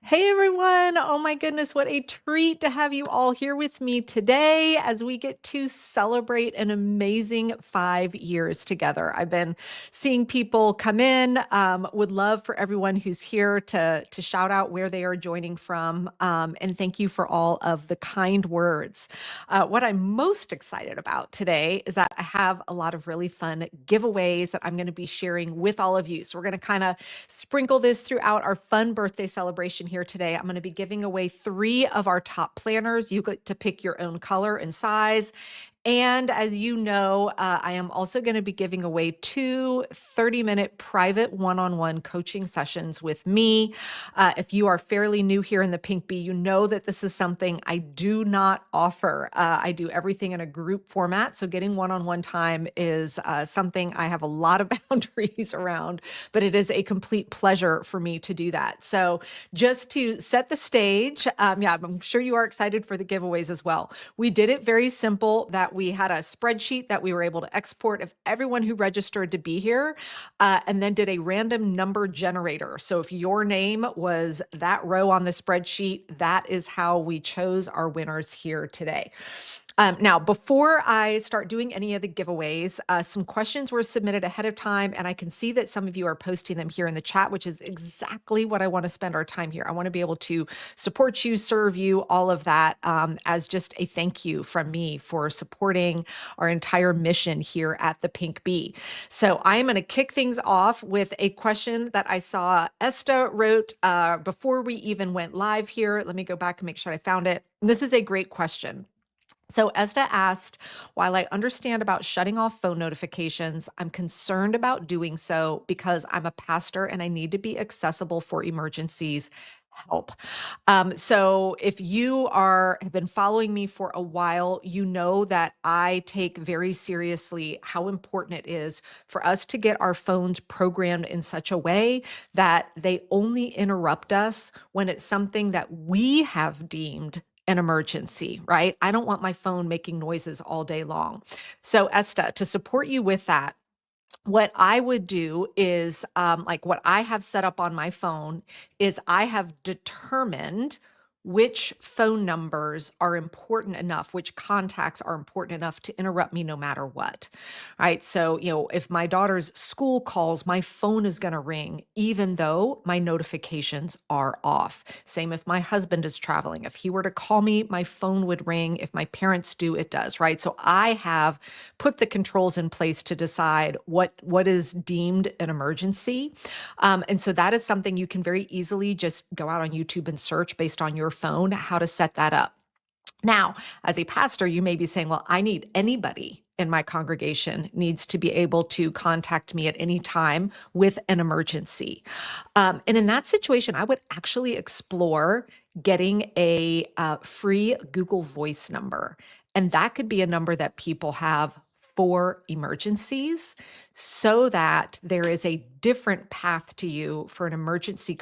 Hey everyone. Oh my goodness, what a treat to have you all here with me today as we get to celebrate an amazing 5 years together. I've been seeing people come in. Would love for everyone who's here to shout out where they are joining from. And thank you for all of the kind words. What I'm most excited about today is that I have a lot of really fun giveaways that I'm going to be sharing with all of you. So we're going to kind of sprinkle this throughout our fun birthday celebration here today. I'm going to be giving away 3 of our top planners. You get to pick your own color and size. And as you know, I am also going to be giving away 2 30-minute private one-on-one coaching sessions with me. If you are fairly new here in the Pink Bee, you know that this is something I do not offer. I do everything in a group format. So getting one-on-one time is something I have a lot of boundaries around, but it is a complete pleasure for me to do that. So just to set the stage, yeah, I'm sure you are excited for the giveaways as well. We did it very simple that we had a spreadsheet that we were able to export of everyone who registered to be here, and then did a random number generator. So if your name was that row on the spreadsheet, that is how we chose our winners here today. Now, before I start doing any of the giveaways, some questions were submitted ahead of time, and I can see that some of you are posting them here in the chat, which is exactly what I want to spend our time here. I want to be able to support you, serve you, all of that, as just a thank you from me for supporting our entire mission here at the Pink Bee. So I am going to kick things off with a question that I saw Esta wrote before we even went live here. Let me go back and make sure I found it. This is a great question. So Esta asked, while I understand about shutting off phone notifications, I'm concerned about doing so because I'm a pastor and I need to be accessible for emergencies. Help. So if you have been following me for a while, you know that I take very seriously how important it is for us to get our phones programmed in such a way that they only interrupt us when it's something that we have deemed an emergency, right? I don't want my phone making noises all day long. So Esta, to support you with that, what I would do is, like what I have set up on my phone is I have determined which phone numbers are important enough, which contacts are important enough to interrupt me no matter what, right? So, if my daughter's school calls, my phone is going to ring, even though my notifications are off. Same if my husband is traveling. If he were to call me, my phone would ring. If my parents do, it does, right? So I have put the controls in place to decide what is deemed an emergency. And so that is something you can very easily just go out on YouTube and search based on your phone how to set that up. Now, as a pastor, you may be saying, well, I need anybody in my congregation needs to be able to contact me at any time with an emergency. And in that situation, I would actually explore getting a free Google Voice number. And that could be a number that people have for emergencies so that there is a different path to you for an emergency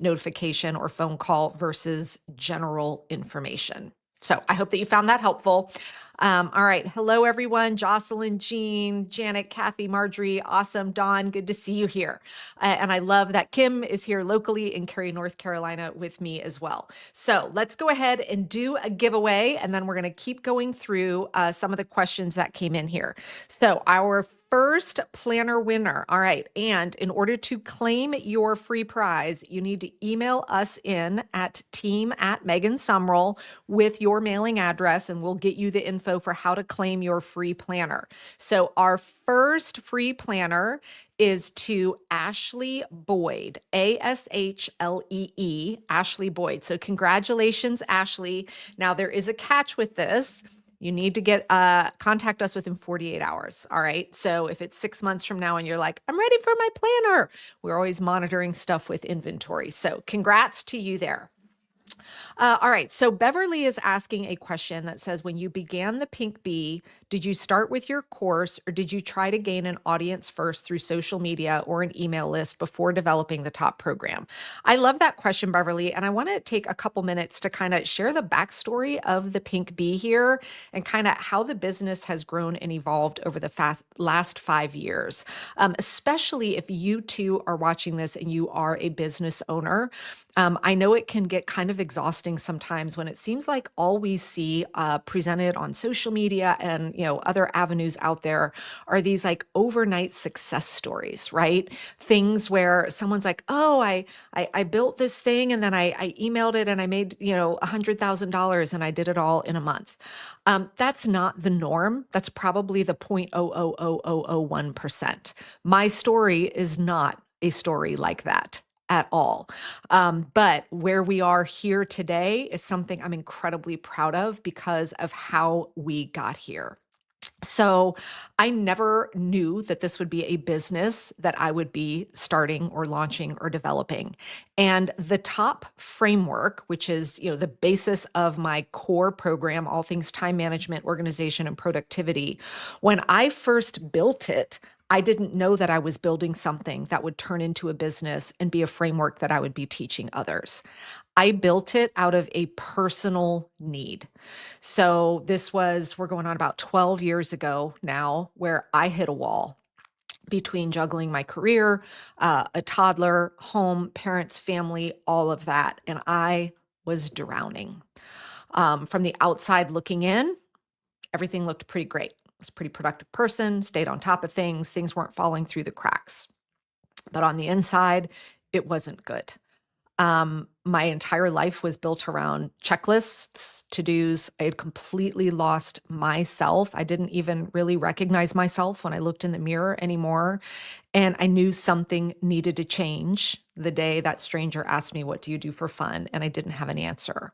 notification or phone call versus general information. So I hope that you found that helpful. All right. Hello, everyone. Jocelyn, Jean, Janet, Kathy, Marjorie. Awesome. Dawn, good to see you here. And I love that Kim is here locally in Cary, North Carolina with me as well. So let's go ahead and do a giveaway, and then we're going to keep going through some of the questions that came in here. So our first planner winner. All right. And in order to claim your free prize, you need to email us in at team@MeganSumrell with your mailing address, and we'll get you the info for how to claim your free planner. So our first free planner is to Ashley Boyd, Ashlee, Ashley Boyd. So congratulations, Ashley. Now there is a catch with this. You need to contact us within 48 hours. All right. So if it's 6 months from now and you're like, I'm ready for my planner, we're always monitoring stuff with inventory. So congrats to you there. All right. So Beverly is asking a question that says, when you began the Pink Bee, did you start with your course or did you try to gain an audience first through social media or an email list before developing the top program? I love that question, Beverly. And I want to take a couple minutes to kind of share the backstory of the Pink Bee here and kind of how the business has grown and evolved over the last 5 years. Especially if you too are watching this and you are a business owner. I know it can get kind of exhausting sometimes when it seems like all we see presented on social media and other avenues out there are these like overnight success stories, right? Things where someone's like, "Oh, I built this thing and then I emailed it and I made $100,000 and I did it all in a month." That's not the norm. That's probably the 0.00001%. My story is not a story like that at all. But where we are here today is something I'm incredibly proud of because of how we got here. So I never knew that this would be a business that I would be starting or launching or developing. And the top framework, which is, the basis of my core program, all things time management, organization, and productivity, when I first built it, I didn't know that I was building something that would turn into a business and be a framework that I would be teaching others. I built it out of a personal need. So we're going on about 12 years ago now, where I hit a wall between juggling my career, a toddler, home, parents, family, all of that. And I was drowning. From the outside looking in, everything looked pretty great. I was a pretty productive person, stayed on top of things. Things weren't falling through the cracks. But on the inside, it wasn't good. My entire life was built around checklists, to-dos. I had completely lost myself. I didn't even really recognize myself when I looked in the mirror anymore. And I knew something needed to change the day that stranger asked me, "What do you do for fun?" And I didn't have an answer.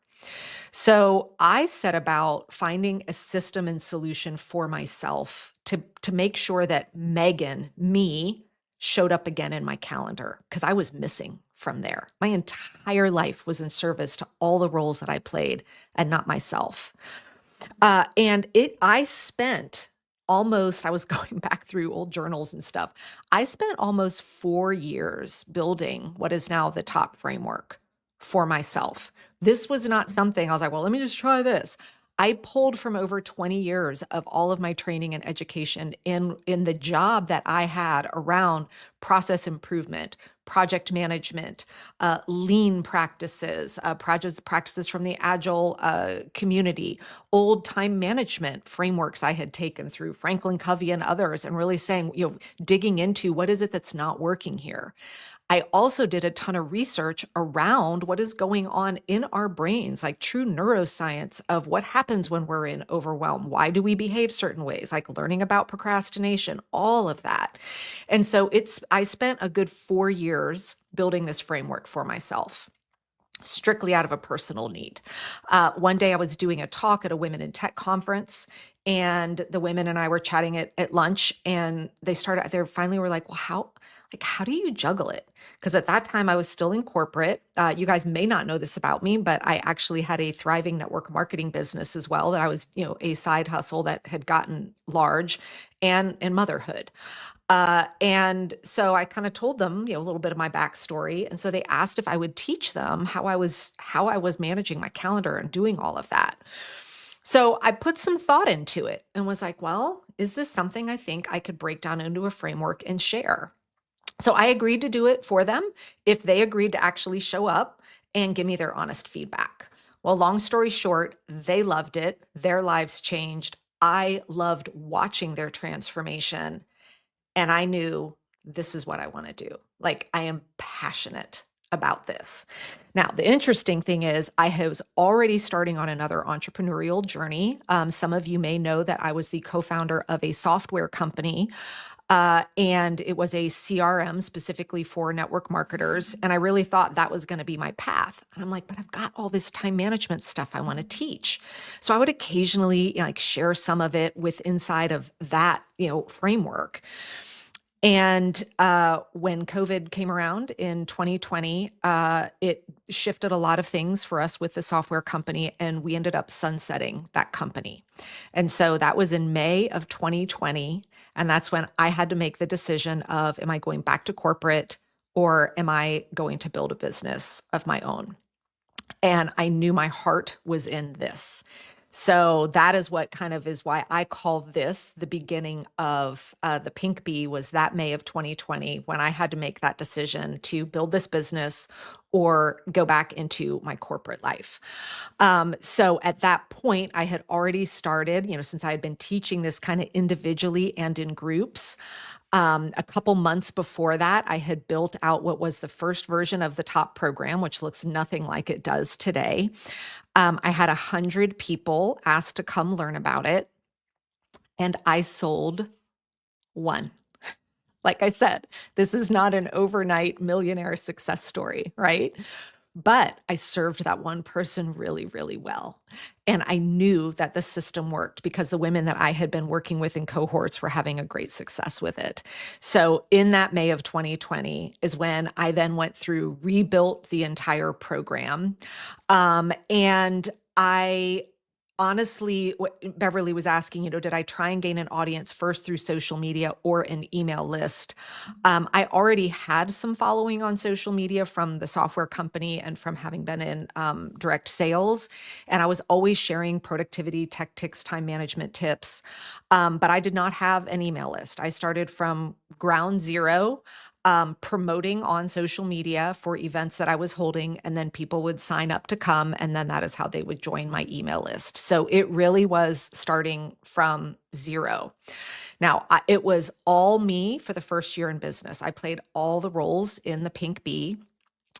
So I set about finding a system and solution for myself to make sure that Megan, me, showed up again in my calendar because I was missing from there. My entire life was in service to all the roles that I played and not myself. I spent I was going back through old journals and stuff. I spent almost 4 years building what is now the top framework for myself. This was not something I was like, well, let me just try this. I pulled from over 20 years of all of my training and education in the job that I had around process improvement, project management, lean practices, practices from the agile community, old time management frameworks I had taken through Franklin Covey and others, and really saying, digging into what is it that's not working here. I also did a ton of research around what is going on in our brains, like true neuroscience of what happens when we're in overwhelm. Why do we behave certain ways, like learning about procrastination, all of that. And so I spent a good 4 years building this framework for myself, strictly out of a personal need. One day I was doing a talk at a women in tech conference, and the women and I were chatting at lunch, and they finally were like, well, how do you juggle it? Because at that time I was still in corporate. You guys may not know this about me, but I actually had a thriving network marketing business as well that I was, a side hustle that had gotten large, and motherhood. And so I kind of told them, a little bit of my backstory. And so they asked if I would teach them how I was managing my calendar and doing all of that. So I put some thought into it and was like, well, is this something I think I could break down into a framework and share? So I agreed to do it for them if they agreed to actually show up and give me their honest feedback. Well, long story short, they loved it. Their lives changed. I loved watching their transformation. And I knew this is what I want to do. Like, I am passionate about this. Now, the interesting thing is I was already starting on another entrepreneurial journey. Some of you may know that I was the co-founder of a software company, and it was a CRM specifically for network marketers. And I really thought that was going to be my path. And I'm like, but I've got all this time management stuff I want to teach. So I would occasionally share some of it with inside of that, framework. And when COVID came around in 2020, it shifted a lot of things for us with the software company, and we ended up sunsetting that company. And so that was in May of 2020. And that's when I had to make the decision of, am I going back to corporate or am I going to build a business of my own? And I knew my heart was in this. So that is what kind of is why I call this the beginning of the Pink Bee, was that May of 2020 when I had to make that decision to build this business or go back into my corporate life. So at that point, I had already started, since I had been teaching this kind of individually and in groups. A couple months before that, I had built out what was the first version of the top program, which looks nothing like it does today. I had 100 people asked to come learn about it, and I sold one. Like I said, this is not an overnight millionaire success story, right? But I served that one person really, really well. And I knew that the system worked because the women that I had been working with in cohorts were having a great success with it. So in that May of 2020 is when I then went through, rebuilt the entire program. And I honestly, what Beverly was asking, did I try and gain an audience first through social media or an email list? I already had some following on social media from the software company and from having been in direct sales. And I was always sharing productivity, tech tips, time management tips. But I did not have an email list. I started from ground zero. Promoting on social media for events that I was holding, and then people would sign up to come, and then that is how they would join my email list. So it really was starting from zero. Now, it was all me for the first year in business. I played all the roles in the Pink Bee.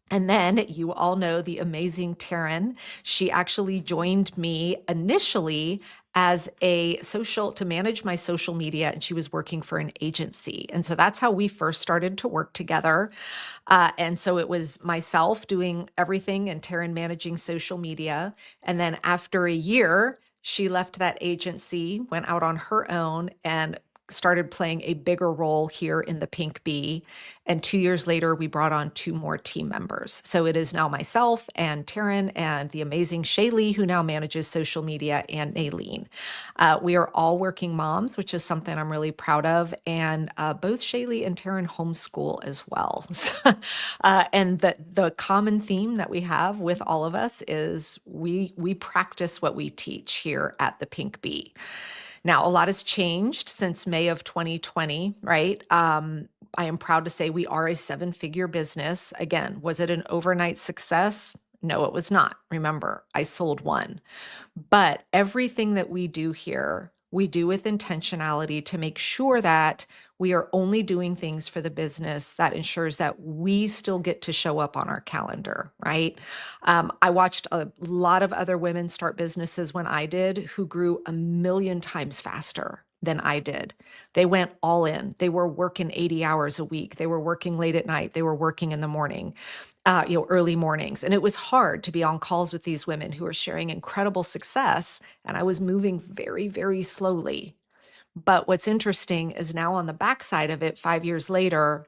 And then you all know the amazing Taryn. She actually joined me initially as to manage my social media, and she was working for an agency. And so that's how we first started to work together. And so it was myself doing everything and Taryn managing social media. And then after a year, she left that agency, went out on her own, and started playing a bigger role here in the Pink Bee. And 2 years later, we brought on 2 more team members. So it is now myself and Taryn and the amazing Shaylee, who now manages social media, and Naleen. We are all working moms, which is something I'm really proud of. And both Shaylee and Taryn homeschool as well. And the common theme that we have with all of us is we practice what we teach here at the Pink Bee. Now, a lot has changed since May of 2020, right? I am proud to say we are a 7-figure business. Again, was it an overnight success? No, it was not. Remember, I sold one. But everything that we do here, we do with intentionality to make sure that we are only doing things for the business that ensures that we still get to show up on our calendar, right? I watched a lot of other women start businesses when I did who grew a million times faster than I did. They went all in. They were working 80 hours a week. They were working late at night. They were working in the morning. Early mornings. And it was hard to be on calls with these women who were sharing incredible success. And I was moving very, very slowly. But what's interesting is now on the backside of it, 5 years later,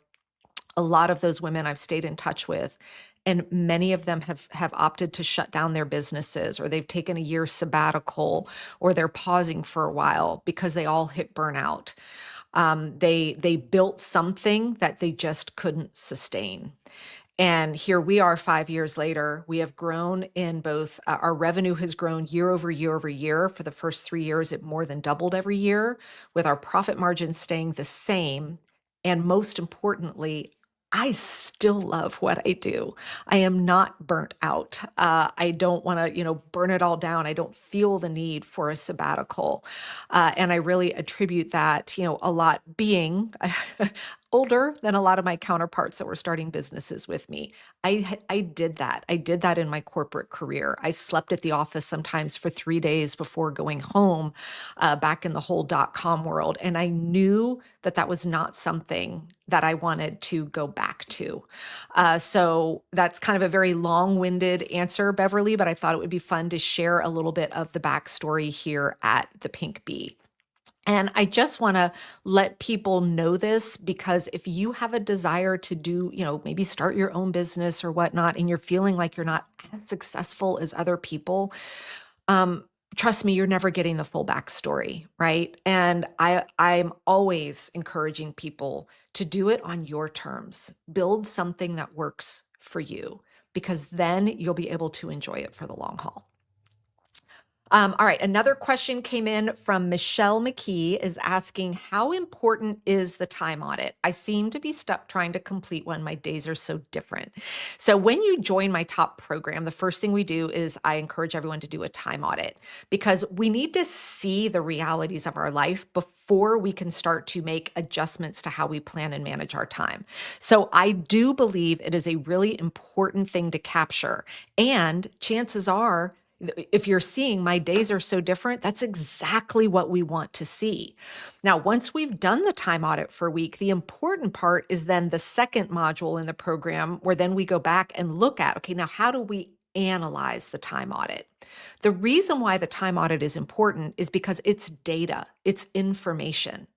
a lot of those women I've stayed in touch with, and many of them have opted to shut down their businesses, or they've taken a year sabbatical, or they're pausing for a while because they all hit burnout. They built something that they just couldn't sustain. And here we are 5 years later. We have grown in both, our revenue has grown year over year over year. For the first 3 years, it more than doubled every year, with our profit margins staying the same. And most importantly, I still love what I do. I am not burnt out. I don't want to, burn it all down. I don't feel the need for a sabbatical. And I really attribute that, a lot being older than a lot of my counterparts that were starting businesses with me. I did that. I did that in my corporate career. I slept at the office sometimes for 3 days before going home, back in the whole .com world. And I knew that that was not something that I wanted to go back to. So that's kind of a very long-winded answer, Beverly, but I thought it would be fun to share a little bit of the backstory here at the Pink Bee. And I just want to let people know this, because if you have a desire to do, maybe start your own business or whatnot, and you're feeling like you're not as successful as other people, um, trust me, you're never getting the full backstory, right? And I'm always encouraging people to do it on your terms. Build something that works for you, because then you'll be able to enjoy it for the long haul. All right, another question came in from Michelle McKee, is asking, how important is the time audit? I seem to be stuck trying to complete one. My days are so different. So when you join my top program, the first thing we do is I encourage everyone to do a time audit, because we need to see the realities of our life before we can start to make adjustments to how we plan and manage our time. So I do believe it is a really important thing to capture. And chances are, if you're seeing my days are so different, that's exactly what we want to see. Now, once we've done the time audit for a week, the important part is then the second module in the program, where then we go back and look at, okay, now how do we analyze the time audit? The reason why the time audit is important is because it's data, it's information.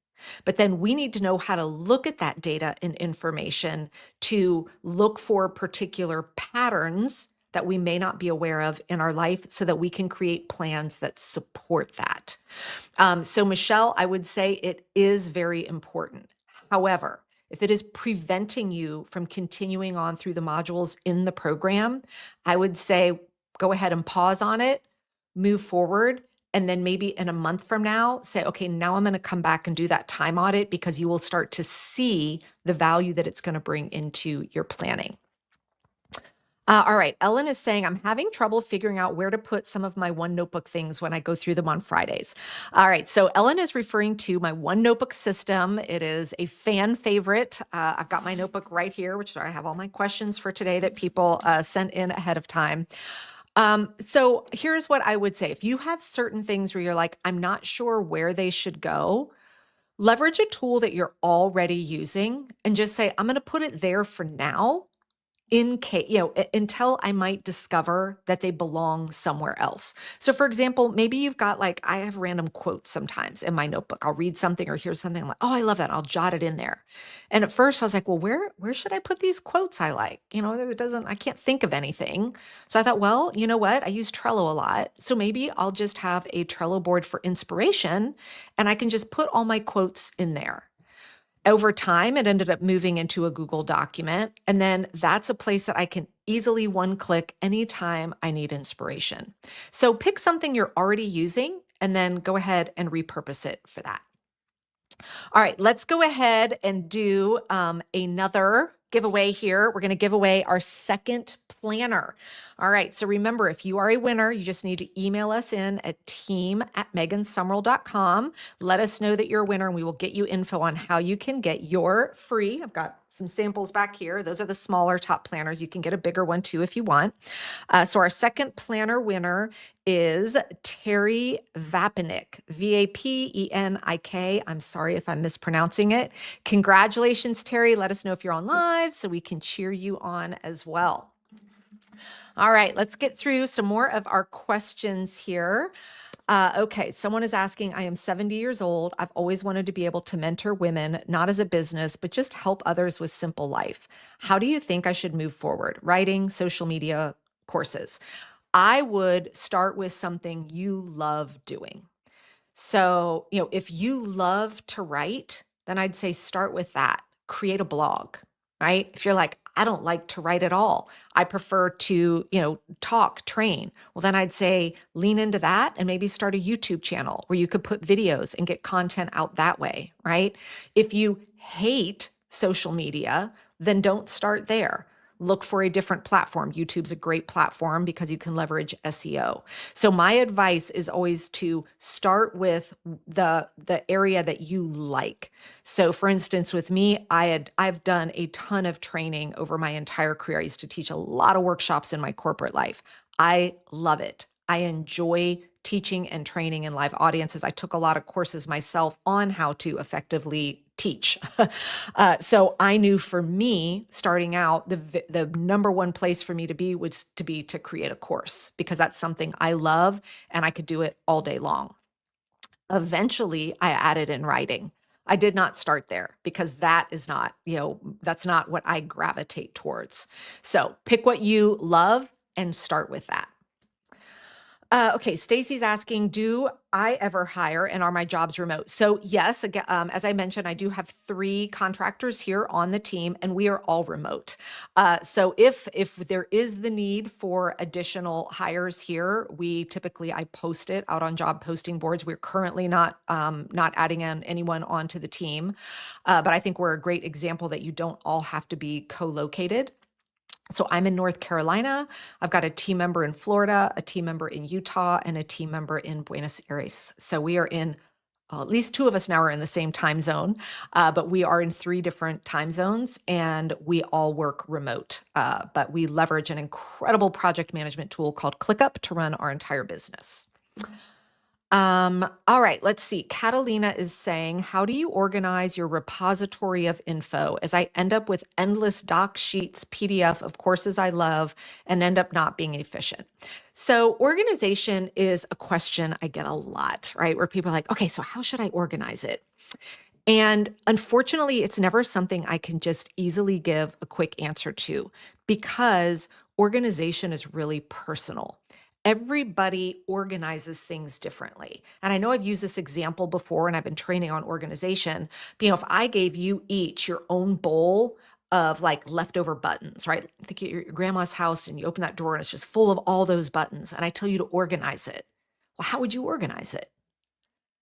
But then we need to know how to look at that data and information to look for particular patterns that we may not be aware of in our life, so that we can create plans that support that. So Michelle, I would say it is very important. However, if it is preventing you from continuing on through the modules in the program, I would say go ahead and pause on it, move forward, and then maybe in a month from now, say, okay, now I'm going to come back and do that time audit, because you will start to see the value that it's going to bring into your planning. All right, Ellen is saying, I'm having trouble figuring out where to put some of my One Notebook things when I go through them on Fridays. All right, so Ellen is referring to my One Notebook system. It is a fan favorite. I've got my notebook right here, which I have all my questions for today that people sent in ahead of time. So here's what I would say. If you have certain things where you're like, I'm not sure where they should go, leverage a tool that you're already using and just say, I'm going to put it there for now, in case, until I might discover that they belong somewhere else. So for example, maybe you've got, like, I have random quotes sometimes in my notebook. I'll read something or hear something, I'm like, oh, I love that. I'll jot it in there. And at first I was like, well, where should I put these quotes I like? I can't think of anything. So I thought, well, you know what? I use Trello a lot. So maybe I'll just have a Trello board for inspiration, and I can just put all my quotes in there. Over time, it ended up moving into a Google document. And then that's a place that I can easily one click anytime I need inspiration. So pick something you're already using and then go ahead and repurpose it for that. All right, let's go ahead and do another giveaway here. We're going to give away our second planner. All right, so remember, if you are a winner, you just need to email us in at team@megansummerall.com. Let us know that you're a winner, and we will get you info on how you can get your free. I've got some samples back here. Those are the smaller top planners. You can get a bigger one too if you want. So our second planner winner is Terry Vapenik, Vapenik. I'm sorry if I'm mispronouncing it. Congratulations, Terry. Let us know if you're on live so we can cheer you on as well. All right, let's get through some more of our questions here. Okay, someone is asking, I am 70 years old. I've always wanted to be able to mentor women, not as a business, but just help others with simple life. How do you think I should move forward? Writing, social media, courses. I would start with something you love doing. So, if you love to write, then I'd say start with that. Create a blog, right? If you're like, I don't like to write at all, I prefer to, talk, train. Well, then I'd say lean into that and maybe start a YouTube channel where you could put videos and get content out that way, right? If you hate social media, then don't start there. Look for a different platform. YouTube's a great platform because you can leverage SEO. So my advice is always to start with the area that you like. So for instance, with me, I've done a ton of training over my entire career. I used to teach a lot of workshops in my corporate life. I love it. I enjoy teaching and training in live audiences. I took a lot of courses myself on how to effectively teach. So I knew for me, starting out, the number one place for me to be was to create a course, because that's something I love and I could do it all day long. Eventually, I added in writing. I did not start there because that is not, that's not what I gravitate towards. So pick what you love and start with that. Okay, Stacy's asking, do I ever hire and are my jobs remote? So yes, again, as I mentioned, I do have 3 contractors here on the team and we are all remote. So if there is the need for additional hires here, we typically, I post it out on job posting boards. We're currently not adding anyone onto the team. But I think we're a great example that you don't all have to be co-located. So I'm in North Carolina. I've got a team member in Florida, a team member in Utah, and a team member in Buenos Aires. So we are in, well, at least 2 of us now are in the same time zone, but we are in 3 different time zones and we all work remote. But we leverage an incredible project management tool called ClickUp to run our entire business. All right, let's see. Catalina is saying, how do you organize your repository of info as I end up with endless doc sheets, PDF of courses I love, and end up not being efficient? So organization is a question I get a lot, right? Where people are like, okay, so how should I organize it? And unfortunately, it's never something I can just easily give a quick answer to because organization is really personal. Everybody organizes things differently. And I know I've used this example before and I've been training on organization. But, if I gave you each your own bowl of like leftover buttons, right? Think you're at your grandma's house and you open that drawer and it's just full of all those buttons. And I tell you to organize it. Well, how would you organize it?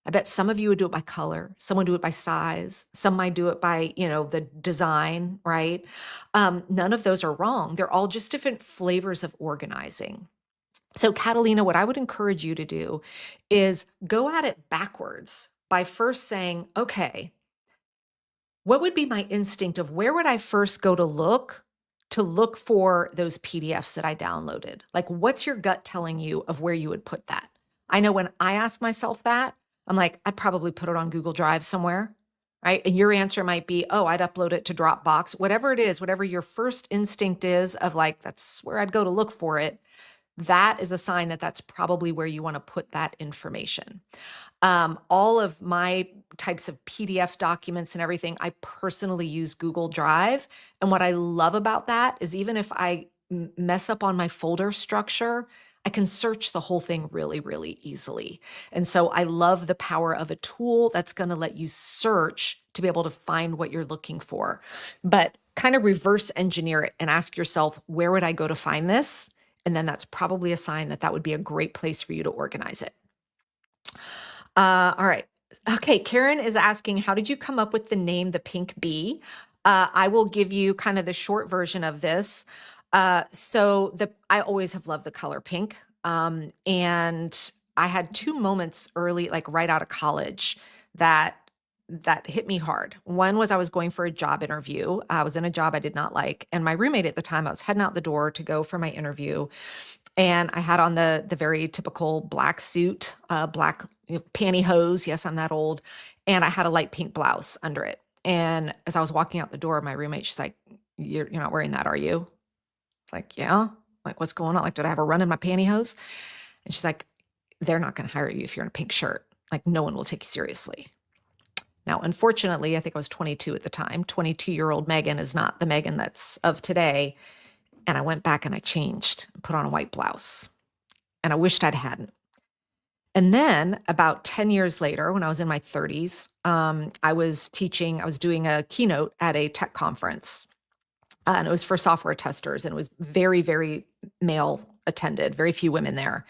I bet some of you would do it by color. Some would do it by size. Some might do it by, the design, right? None of those are wrong. They're all just different flavors of organizing. So Catalina, what I would encourage you to do is go at it backwards by first saying, okay, what would be my instinct of where would I first go to look for those PDFs that I downloaded? Like, what's your gut telling you of where you would put that? I know when I ask myself that, I'm like, I'd probably put it on Google Drive somewhere, right? And your answer might be, oh, I'd upload it to Dropbox, whatever it is, whatever your first instinct is of like, that's where I'd go to look for it. That is a sign that that's probably where you want to put that information. All of my types of PDFs, documents, and everything, I personally use Google Drive. And what I love about that is even if I mess up on my folder structure, I can search the whole thing really, really easily. And so I love the power of a tool that's going to let you search to be able to find what you're looking for. But kind of reverse engineer it and ask yourself, where would I go to find this? And then that's probably a sign that that would be a great place for you to organize it. All right. Okay. Karen is asking, how did you come up with the name, the Pink Bee? I will give you kind of the short version of this. I always have loved the color pink. And I had 2 moments early, like right out of college that hit me hard. One was I was going for a job interview. I was in a job I did not like. And my roommate at the time, I was heading out the door to go for my interview. And I had on the very typical black suit, black pantyhose. Yes, I'm that old. And I had a light pink blouse under it. And as I was walking out the door, my roommate, she's like, you're not wearing that, are you? It's like, yeah. Like, what's going on? Like, did I have a run in my pantyhose? And she's like, they're not going to hire you if you're in a pink shirt. Like, no one will take you seriously. Now, unfortunately, I think I was 22 at the time. 22-year-old Megan is not the Megan that's of today. And I went back and I changed, put on a white blouse. And I wished I hadn't. And then about 10 years later, when I was in my 30s, I was doing a keynote at a tech conference. And it was for software testers. And it was very, very male attended, very few women there.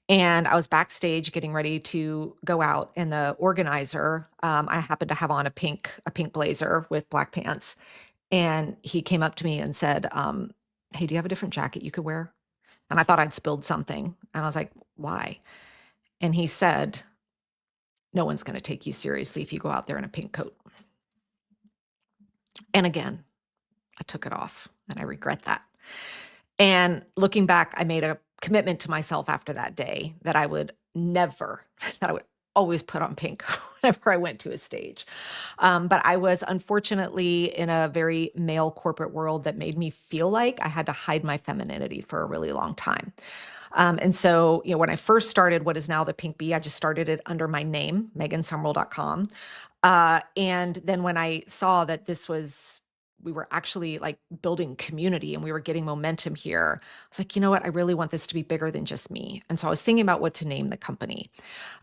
And I was backstage getting ready to go out. And the organizer, I happened to have on a pink blazer with black pants. And he came up to me and said, hey, do you have a different jacket you could wear? And I thought I'd spilled something. And I was like, why? And he said, no one's going to take you seriously if you go out there in a pink coat. And again, I took it off and I regret that. And looking back, I made a commitment to myself after that day that I would never always put on pink whenever I went to a stage. But I was unfortunately in a very male corporate world that made me feel like I had to hide my femininity for a really long time. And so, when I first started what is now the Pink Bee, I just started it under my name, megansummerall.com. And then when I saw that we were actually like building community and we were getting momentum here, I was like, you know what? I really want this to be bigger than just me. And so I was thinking about what to name the company.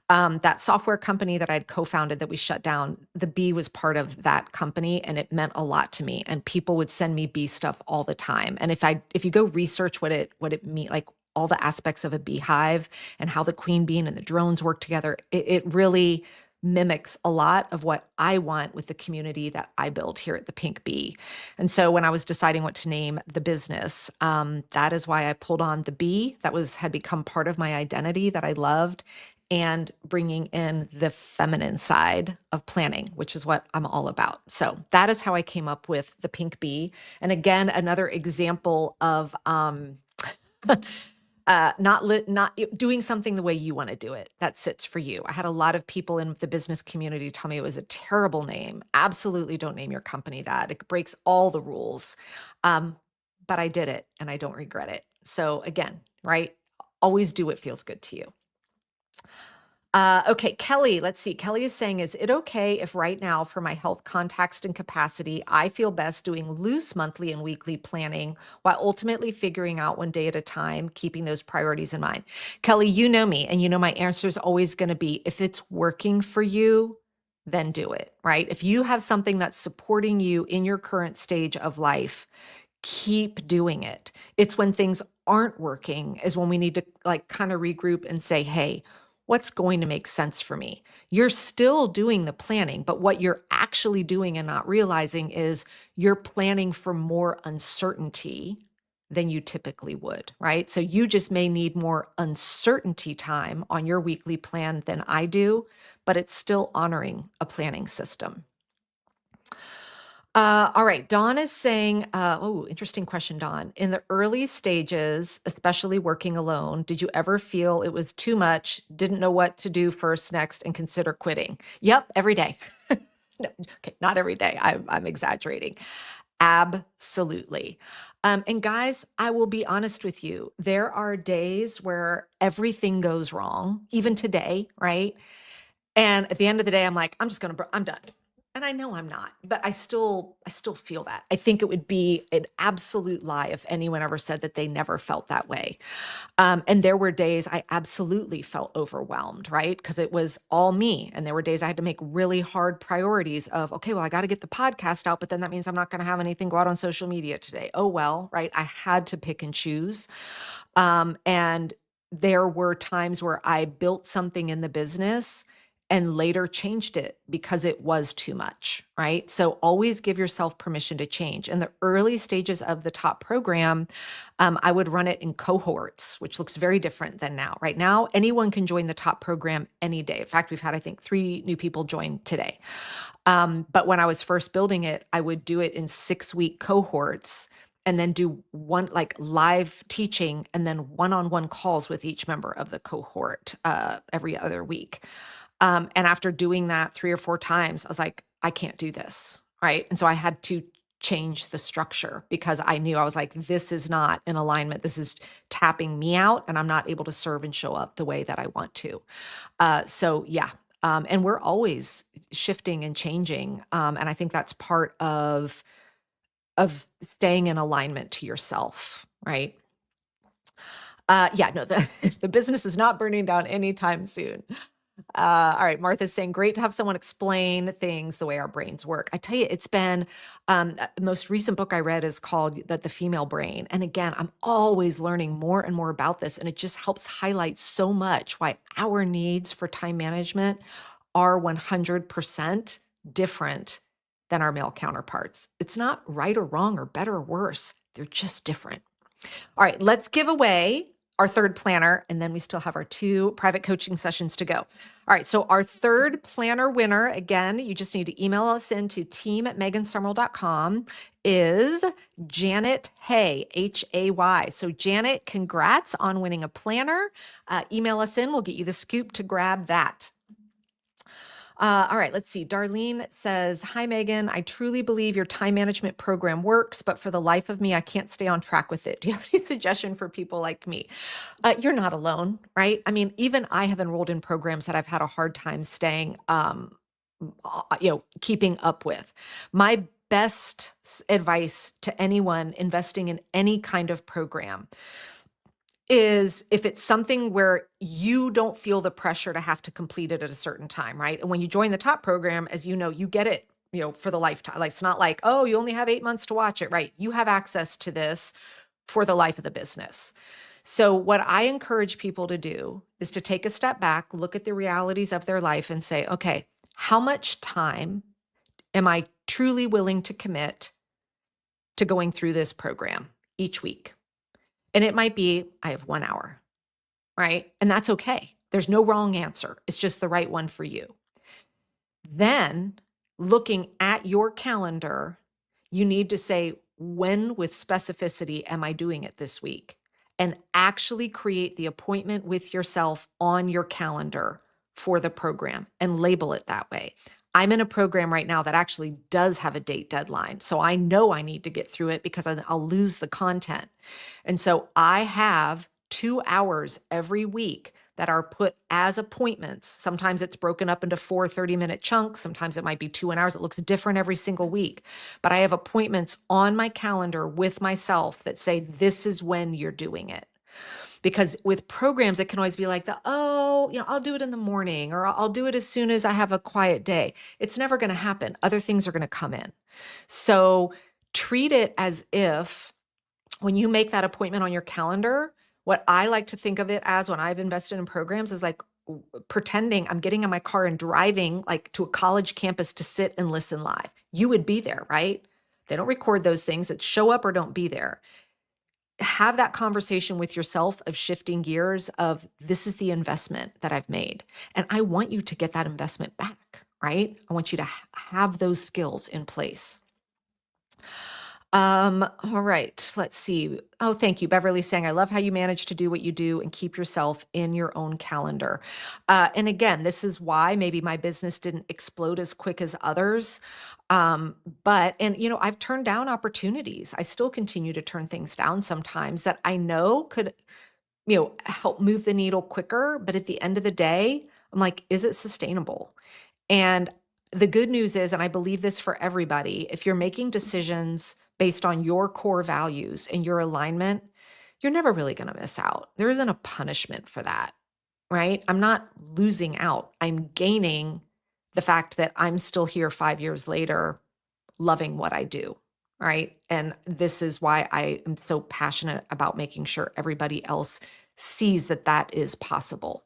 That software company that I'd co-founded that we shut down, the bee was part of that company and it meant a lot to me. And people would send me bee stuff all the time. And if you go research what it means, like all the aspects of a beehive and how the queen bee and the drones work together, it really mimics a lot of what I want with the community that I build here at the Pink Bee. And so when I was deciding what to name the business, that is why I pulled on the bee had become part of my identity that I loved, and bringing in the feminine side of planning, which is what I'm all about. So that is how I came up with the Pink Bee. And again, another example of not doing something the way you want to do it that sits for you. I had a lot of people in the business community tell me it was a terrible name. Absolutely don't name your company that. It breaks all the rules. But I did it and I don't regret it. So again, right? Always do what feels good to you. Okay, Kelly, let's see. Kelly is saying, is it okay if right now for my health context and capacity, I feel best doing loose monthly and weekly planning while ultimately figuring out one day at a time, keeping those priorities in mind? Kelly, you know me, and you know my answer is always going to be, if it's working for you, then do it, right? If you have something that's supporting you in your current stage of life, keep doing it. It's when things aren't working is when we need to like kind of regroup and say, hey, what's going to make sense for me? You're still doing the planning, but what you're actually doing and not realizing is you're planning for more uncertainty than you typically would, right? So you just may need more uncertainty time on your weekly plan than I do, but it's still honoring a planning system. All right. Dawn is saying, oh, interesting question, Dawn. In the early stages, especially working alone, did you ever feel it was too much, didn't know what to do first, next, and consider quitting? Yep, every day. No, okay, not every day. I'm exaggerating. Absolutely. And guys, I will be honest with you. There are days where everything goes wrong, even today, right? And at the end of the day, I'm like, I'm done. And I know I'm not, but I still feel that. I think it would be an absolute lie if anyone ever said that they never felt that way. And there were days I absolutely felt overwhelmed, right? Because it was all me. And there were days I had to make really hard priorities of, okay, well, I got to get the podcast out, but then that means I'm not going to have anything go out on social media today. Oh, well, right. I had to pick and choose. And there were times where I built something in the business and later changed it because it was too much, right? So always give yourself permission to change. In the early stages of the top program, I would run it in cohorts, which looks very different than now. Right now, anyone can join the top program any day. In fact, we've had, I think, 3 new people join today. But when I was first building it, I would do it in 6-week cohorts and then do one like live teaching and then one-on-one calls with each member of the cohort every other week. And after doing that 3 or 4 times, I was like, I can't do this, right? And so I had to change the structure because I knew I was like, this is not in alignment. This is tapping me out and I'm not able to serve and show up the way that I want to. So yeah. And we're always shifting and changing. And I think that's part of staying in alignment to yourself, right? Yeah, no, the business is not burning down anytime soon. All right, Martha's saying, great to have someone explain things the way our brains work. I tell you, it's been, the most recent book I read is called The Female Brain. And again, I'm always learning more and more about this. And it just helps highlight so much why our needs for time management are 100% different than our male counterparts. It's not right or wrong or better or worse. They're just different. All right, let's give away our third planner, and then we still have our 2 private coaching sessions to go. All right, so our third planner winner, again, you just need to email us into team@megansummerall.com, is Janet Hay, Hay. So Janet, congrats on winning a planner. Email us in, we'll get you the scoop to grab that. All right, let's see. Darlene says, "Hi, Megan. I truly believe your time management program works, but for the life of me, I can't stay on track with it. Do you have any suggestion for people like me?" You're not alone, right? I mean, even I have enrolled in programs that I've had a hard time staying, keeping up with. My best advice to anyone investing in any kind of program is if it's something where you don't feel the pressure to have to complete it at a certain time, right? And when you join the top program, as you know, you get it, for the lifetime. Like it's not like, oh, you only have 8 months to watch it, right? You have access to this for the life of the business. So what I encourage people to do is to take a step back, look at the realities of their life and say, okay, how much time am I truly willing to commit to going through this program each week? And it might be, I have 1 hour. Right? And that's okay. There's no wrong answer. It's just the right one for you. Then, looking at your calendar, you need to say, when with specificity am I doing it this week? And actually create the appointment with yourself on your calendar for the program and label it that way. I'm in a program right now that actually does have a date deadline. So I know I need to get through it because I'll lose the content. And so I have 2 hours every week that are put as appointments. Sometimes it's broken up into 4 30-minute chunks. Sometimes it might be 2 hours. It looks different every single week. But I have appointments on my calendar with myself that say, this is when you're doing it. Because with programs, it can always be like I'll do it in the morning or I'll do it as soon as I have a quiet day. It's never going to happen. Other things are going to come in. So treat it as if when you make that appointment on your calendar, what I like to think of it as when I've invested in programs is like pretending I'm getting in my car and driving like to a college campus to sit and listen live. You would be there, right? They don't record those things. It's show up or don't be there. Have that conversation with yourself of shifting gears of this is the investment that I've made. And I want you to get that investment back, right? I want you to have those skills in place. All right, let's see. Oh, thank you. Beverly saying, I love how you manage to do what you do and keep yourself in your own calendar. And again, this is why maybe my business didn't explode as quick as others. I've turned down opportunities. I still continue to turn things down sometimes that I know could, help move the needle quicker. But at the end of the day, I'm like, is it sustainable? And the good news is, and I believe this for everybody, if you're making decisions based on your core values and your alignment, you're never really going to miss out. There isn't a punishment for that, right? I'm not losing out. I'm gaining the fact that I'm still here 5 years later, loving what I do, right? And this is why I am so passionate about making sure everybody else sees that that is possible.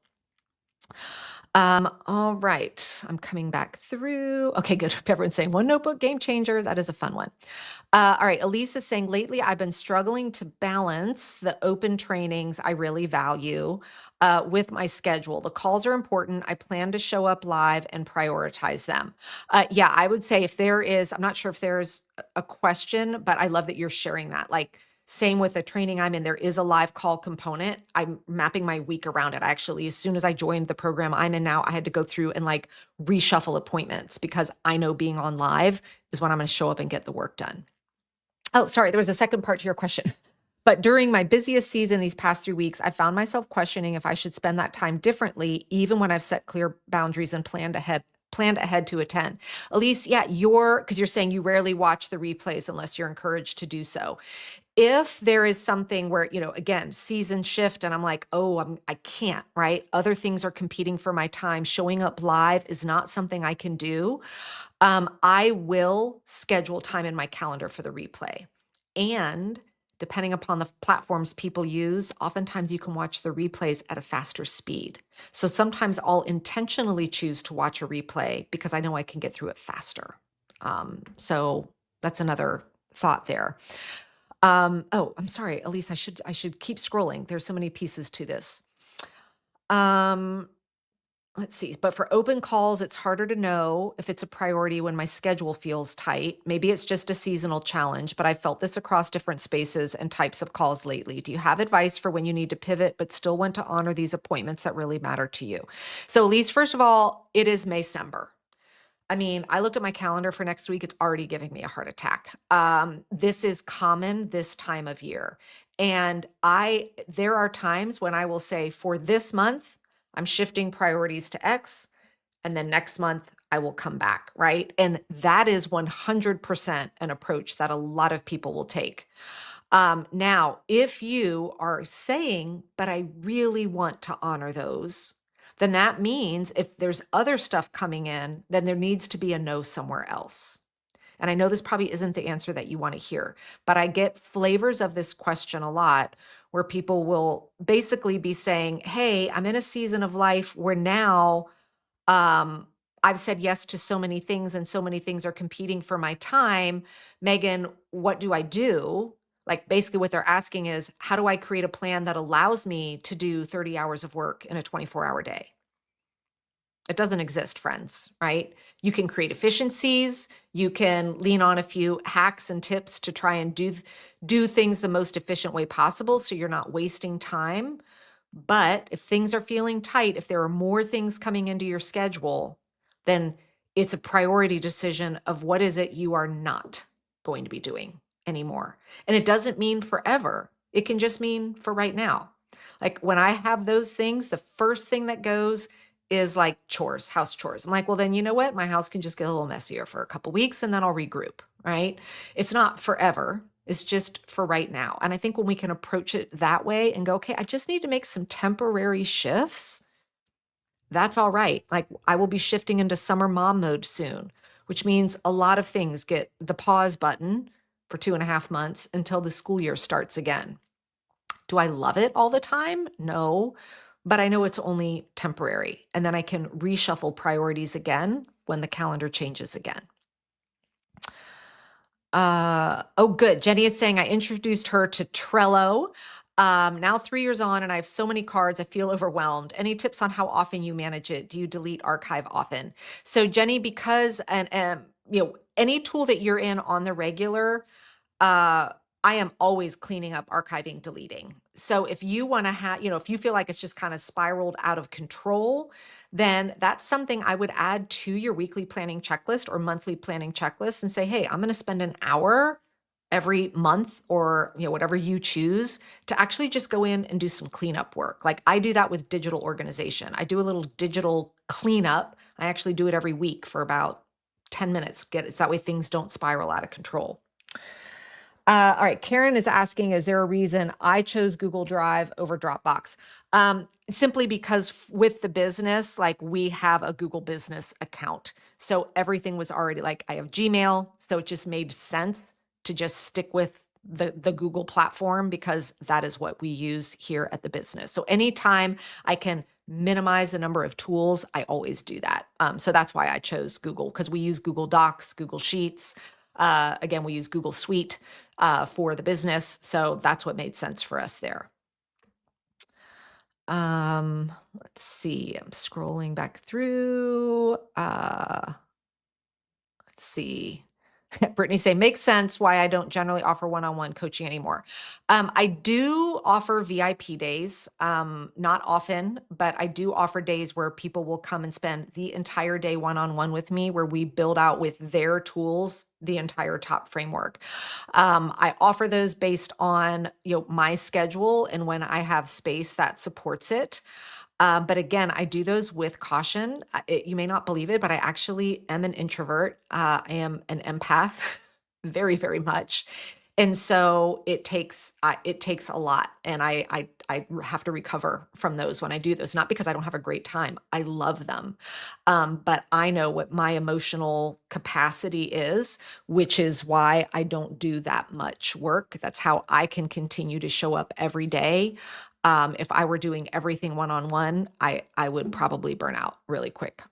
All right. I'm coming back through. Okay, good. Everyone's saying one notebook game changer. That is a fun one. All right. Elise is saying lately I've been struggling to balance the open trainings I really value with my schedule. The calls are important. I plan to show up live and prioritize them. Yeah, I would say if there is, I'm not sure if there's a question, but I love that you're sharing that. Like, same with the training I'm in, there is a live call component. I'm mapping my week around it. Actually, as soon as I joined the program I'm in now, I had to go through and like reshuffle appointments because I know being on live is when I'm going to show up and get the work done. Oh, sorry, there was a second part to your question. But during my busiest season these past 3 weeks, I found myself questioning if I should spend that time differently, even when I've set clear boundaries and planned ahead to attend. Elise, yeah, because you're saying you rarely watch the replays unless you're encouraged to do so. If there is something where, again, season shift and I'm like, oh, I can't, right? Other things are competing for my time. Showing up live is not something I can do. I will schedule time in my calendar for the replay. And depending upon the platforms people use, oftentimes you can watch the replays at a faster speed. So sometimes I'll intentionally choose to watch a replay because I know I can get through it faster. So that's another thought there. I'm sorry, Elise, I should keep scrolling. There's so many pieces to this. Let's see. But for open calls, it's harder to know if it's a priority when my schedule feels tight. Maybe it's just a seasonal challenge, but I felt this across different spaces and types of calls lately. Do you have advice for when you need to pivot, but still want to honor these appointments that really matter to you? So Elise, first of all, it is Maycember. I mean, I looked at my calendar for next week. It's already giving me a heart attack. This is common this time of year. And there are times when I will say, for this month, I'm shifting priorities to X. And then next month, I will come back, right? And that is 100% an approach that a lot of people will take. Now, if you are saying, but I really want to honor those, then that means if there's other stuff coming in, then there needs to be a no somewhere else. And I know this probably isn't the answer that you want to hear, but I get flavors of this question a lot where people will basically be saying, hey, I'm in a season of life where now um, I've said yes to so many things and so many things are competing for my time. Megan, what do I do? Like basically what they're asking is, how do I create a plan that allows me to do 30 hours of work in a 24-hour day? It doesn't exist, friends, right? You can create efficiencies. You can lean on a few hacks and tips to try and do things the most efficient way possible so you're not wasting time. But if things are feeling tight, if there are more things coming into your schedule, then it's a priority decision of what is it you are not going to be doing anymore. And it doesn't mean forever. It can just mean for right now. Like when I have those things, the first thing that goes is like chores, house chores. I'm like, well, then you know what? My house can just get a little messier for a couple weeks and then I'll regroup, right? It's not forever. It's just for right now. And I think when we can approach it that way and go, okay, I just need to make some temporary shifts, that's all right. Like I will be shifting into summer mom mode soon, which means a lot of things get the pause button for 2.5 months until the school year starts again. Do I love it all the time? No, but I know it's only temporary. And then I can reshuffle priorities again when the calendar changes again. Oh, good. Jenny is saying I introduced her to Trello. Now 3 years on, and I have so many cards, I feel overwhelmed. Any tips on how often you manage it? Do you delete archive often? So, Jenny, because any tool that you're in on the regular, I am always cleaning up, archiving, deleting. So if you want to have, if you feel like it's just kind of spiraled out of control, then that's something I would add to your weekly planning checklist or monthly planning checklist and say, hey, I'm going to spend an hour every month or whatever you choose to actually just go in and do some cleanup work. Like I do that with digital organization. I do a little digital cleanup. I actually do it every week for about 10 minutes. It's that way things don't spiral out of control. All right, Karen is asking, is there a reason I chose Google Drive over Dropbox? Simply because with the business, like we have a Google business account. So everything was already like, I have Gmail. So it just made sense to just stick with the Google platform because that is what we use here at the business. So anytime I can minimize the number of tools, I always do that. So that's why I chose Google, because we use Google Docs, Google Sheets. Again, we use Google Suite for the business. So that's what made sense for us there. Let's see. I'm scrolling back through. Let's see. Brittany say, makes sense why I don't generally offer one-on-one coaching anymore. I do offer VIP days, not often, but I do offer days where people will come and spend the entire day one-on-one with me, where we build out with their tools the entire top framework. I offer those based on my schedule and when I have space that supports it. But again, I do those with caution. You may not believe it, but I actually am an introvert. I am an empath, very, very much. And so it takes a lot, and I have to recover from those when I do those. Not because I don't have a great time. I love them, but I know what my emotional capacity is, which is why I don't do that much work. That's how I can continue to show up every day. If I were doing everything one-on-one, I would probably burn out really quick.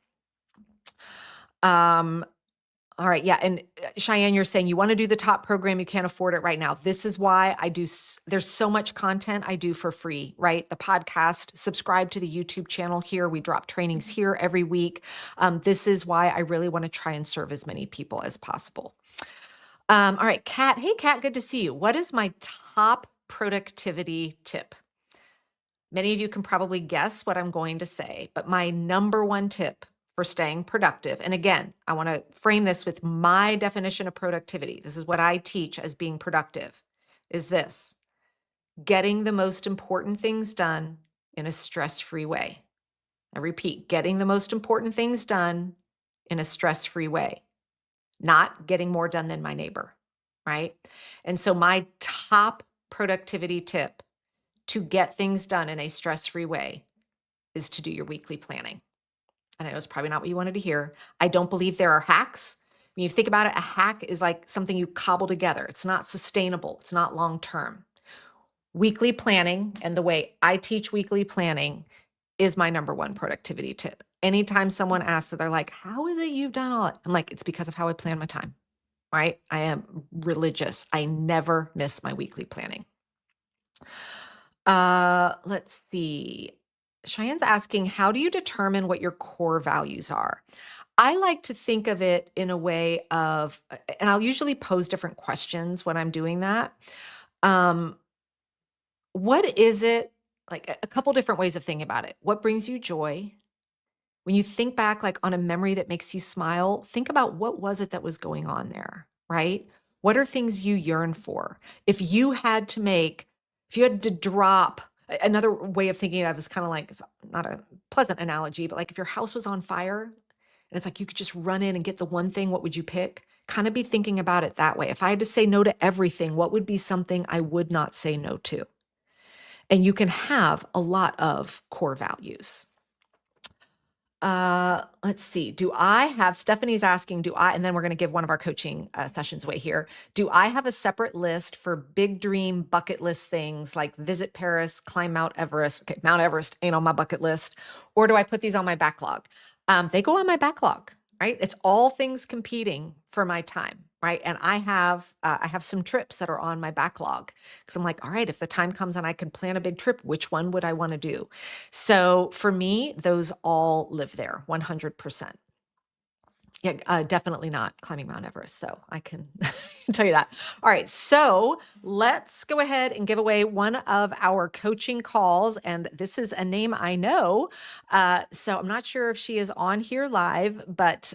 All right. Yeah. And Cheyenne, you're saying you want to do the top program. You can't afford it right now. This is why I do. There's so much content I do for free, right? The podcast, subscribe to the YouTube channel here. We drop trainings here every week. This is why I really want to try and serve as many people as possible. All right, Kat. Hey, Kat, good to see you. What is my top productivity tip? Many of you can probably guess what I'm going to say, but my number one tip for staying productive. And again, I want to frame this with my definition of productivity. This is what I teach as being productive, is this: getting the most important things done in a stress-free way. I repeat, getting the most important things done in a stress-free way, not getting more done than my neighbor, right? And so my top productivity tip to get things done in a stress-free way is to do your weekly planning. And I know it's probably not what you wanted to hear. I don't believe there are hacks. When you think about it, a hack is like something you cobble together. It's not sustainable. It's not long-term. Weekly planning, and the way I teach weekly planning, is my number one productivity tip. Anytime someone asks, they're like, how is it you've done all it? I'm like, it's because of how I plan my time, right? I am religious. I never miss my weekly planning. Let's see. Cheyenne's asking, how do you determine what your core values are? I like to think of it in a way of, and I'll usually pose different questions when I'm doing that. Um, what is it, like a couple different ways of thinking about it? What brings you joy? When you think back, like, on a memory that makes you smile, think about what was it that was going on there, right? What are things you yearn for? If you had to make, if you had to drop, another way of thinking of it is kind of like, it's not a pleasant analogy, but like if your house was on fire and it's like you could just run in and get the one thing, what would you pick? Kind of be thinking about it that way. If I had to say no to everything, what would be something I would not say no to? And you can have a lot of core values. Let's see. Stephanie's asking, and then we're going to give one of our coaching sessions away here. Do I have a separate list for big dream bucket list things like visit Paris, climb Mount Everest? Okay, Mount Everest ain't on my bucket list. Or do I put these on my backlog? They go on my backlog, right? It's all things competing for my time, right? And I have some trips that are on my backlog because I'm like, all right, if the time comes and I can plan a big trip, which one would I want to do? So for me, those all live there 100%. Yeah, definitely not climbing Mount Everest, though. I can tell you that. All right, so let's go ahead and give away one of our coaching calls. And this is a name I know. So I'm not sure if she is on here live, but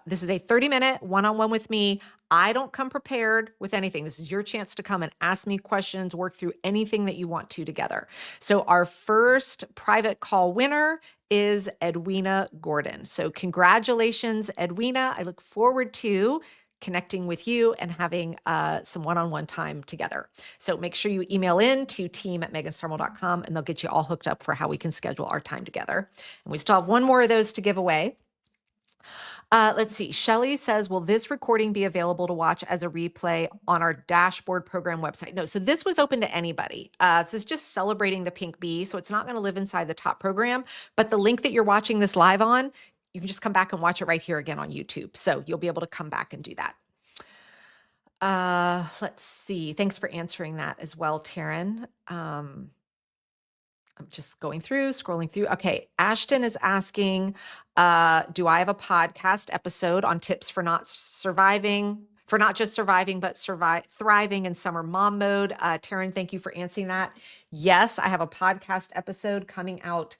this is a 30-minute one-on-one with me. I don't come prepared with anything. This is your chance to come and ask me questions, work through anything that you want to together. So our first private call winner is Edwina Gordon. So congratulations, Edwina. I look forward to connecting with you and having some one-on-one time together. So make sure you email in to team@meganstarmel.com and they'll get you all hooked up for how we can schedule our time together. And we still have one more of those to give away. Let's see. Shelly says, will this recording be available to watch as a replay on our dashboard program website? No, so this was open to anybody. This is just celebrating the Pink Bee. So it's not going to live inside the top program, but the link that you're watching this live on, you can just come back and watch it right here again on YouTube. So you'll be able to come back and do that. Let's see. Thanks for answering that as well, Taryn. I'm just going through, scrolling through. Okay. Ashton is asking, do I have a podcast episode on tips for not just surviving, but thriving in summer mom mode? Taryn, thank you for answering that. Yes, I have a podcast episode coming out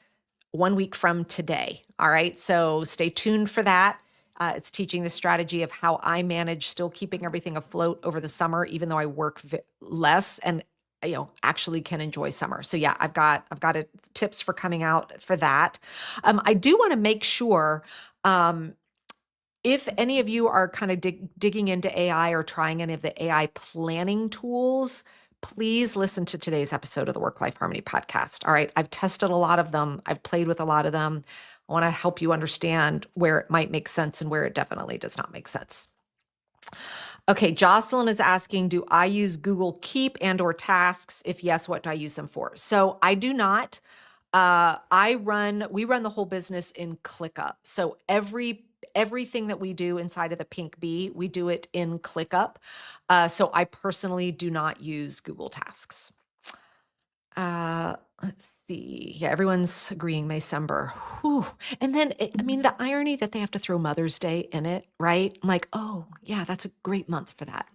1 week from today. All right. So stay tuned for that. It's teaching the strategy of how I manage still keeping everything afloat over the summer, even though I work less and actually can enjoy summer. So yeah, I've got tips for coming out for that. I do want to make sure, if any of you are kind of digging into AI or trying any of the AI planning tools, please listen to today's episode of the Work Life Harmony podcast. All right. I've tested a lot of them. I've played with a lot of them. I want to help you understand where it might make sense and where it definitely does not make sense. Okay, Jocelyn is asking, do I use Google Keep and/or Tasks? If yes, what do I use them for? So I do not. We run the whole business in ClickUp. So everything that we do inside of the Pink Bee, we do it in ClickUp. So I personally do not use Google Tasks. Let's see. Yeah, everyone's agreeing Maysember. Whew. And then, the irony that they have to throw Mother's Day in it, right? I'm like, oh, yeah, that's a great month for that.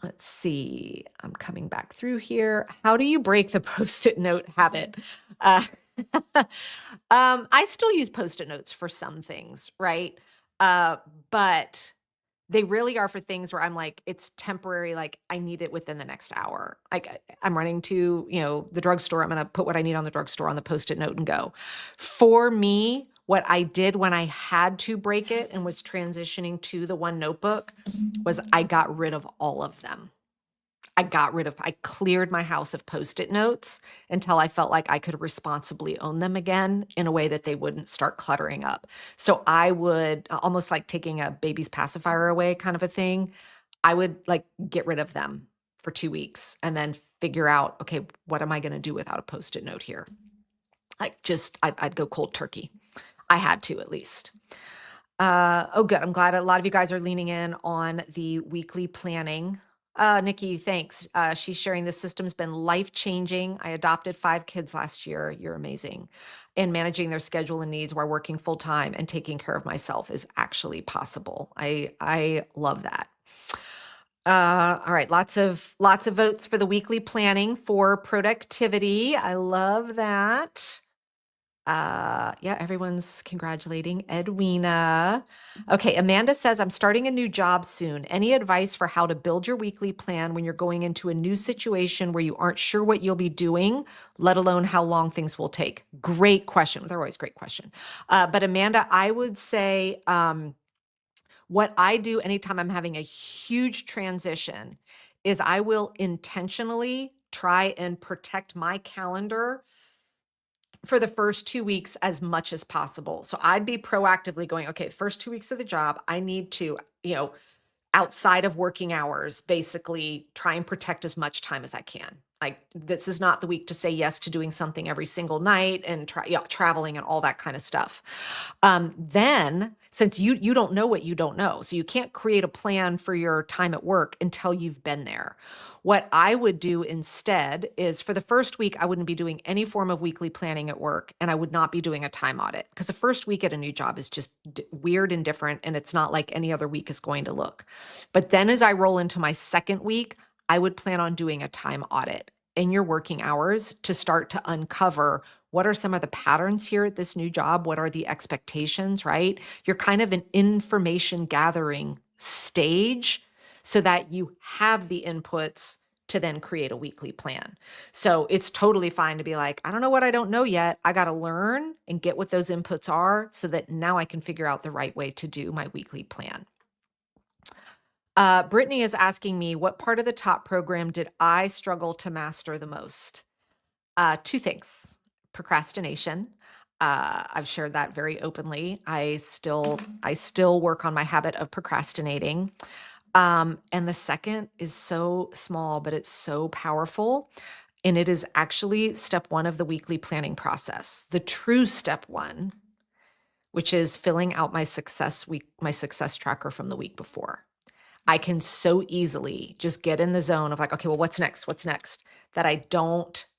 Let's see. I'm coming back through here. How do you break the Post-it note habit? I still use Post-it notes for some things, right? But they really are for things where I'm like, it's temporary, like I need it within the next hour. Like I'm running to, the drugstore. I'm gonna put what I need on the drugstore on the Post-it note and go. For me, what I did when I had to break it and was transitioning to the one notebook was I got rid of all of them. I cleared my house of Post-it notes until I felt like I could responsibly own them again in a way that they wouldn't start cluttering up. So I would almost like taking a baby's pacifier away kind of a thing. I would like get rid of them for 2 weeks and then figure out, okay, what am I going to do without a Post-it note here? Like just I'd go cold turkey. I had to at least. Oh, good. I'm glad a lot of you guys are leaning in on the weekly planning. Nikki, thanks. She's sharing this system's been life-changing. I adopted 5 kids last year. You're amazing. And managing their schedule and needs while working full-time and taking care of myself is actually possible. I love that. All right, lots of votes for the weekly planning for productivity. I love that. Yeah, everyone's congratulating Edwina. Okay, Amanda says, I'm starting a new job soon. Any advice for how to build your weekly plan when you're going into a new situation where you aren't sure what you'll be doing, let alone how long things will take? Great question. They're always great question. But Amanda, I would say what I do anytime I'm having a huge transition is I will intentionally try and protect my calendar for the first 2 weeks as much as possible. So I'd be proactively going, okay, the first 2 weeks of the job, I need to, outside of working hours, basically try and protect as much time as I can. Like this is not the week to say yes to doing something every single night and traveling and all that kind of stuff. Then, since you don't know what you don't know, so you can't create a plan for your time at work until you've been there. What I would do instead is for the first week, I wouldn't be doing any form of weekly planning at work, and I would not be doing a time audit because the first week at a new job is just weird and different, and it's not like any other week is going to look. But then as I roll into my second week, I would plan on doing a time audit in your working hours to start to uncover what are some of the patterns here at this new job? What are the expectations, right? You're kind of an information gathering stage so that you have the inputs to then create a weekly plan. So it's totally fine to be like, I don't know what I don't know yet. I got to learn and get what those inputs are so that now I can figure out the right way to do my weekly plan. Brittany is asking me, what part of the top program did I struggle to master the most? 2 things. Procrastination. I've shared that very openly. I still work on my habit of procrastinating. And the second is so small, but it's so powerful. And it is actually step 1 of the weekly planning process. The true step 1, which is filling out my success tracker from the week before. I can so easily just get in the zone of like, okay, well, what's next? What's next? That